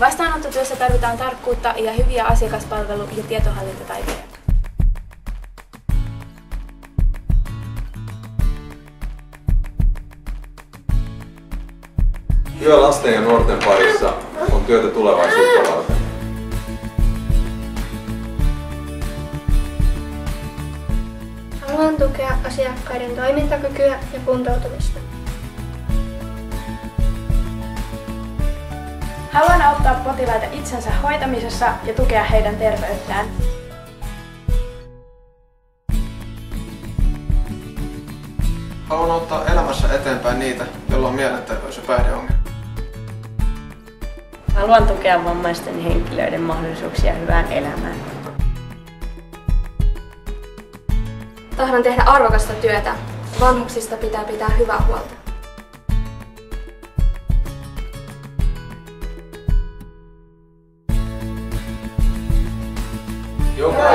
Vastaanottotyössä tarvitaan tarkkuutta ja hyviä asiakaspalvelu- ja tietohallintataitoja. Työ lasten ja nuorten parissa on työtä tulevaisuutta varten. Haluan tukea asiakkaiden toimintakykyä ja kuntoutumista. Haluan auttaa potilaita itsensä hoitamisessa ja tukea heidän terveyttään. Haluan auttaa elämässä eteenpäin niitä, joilla on mielenterveys- ja päihdeongelmia. Haluan tukea vammaisten henkilöiden mahdollisuuksia hyvään elämään. Tahdon tehdä arvokasta työtä. Vanhuksista pitää pitää hyvää huolta. Joka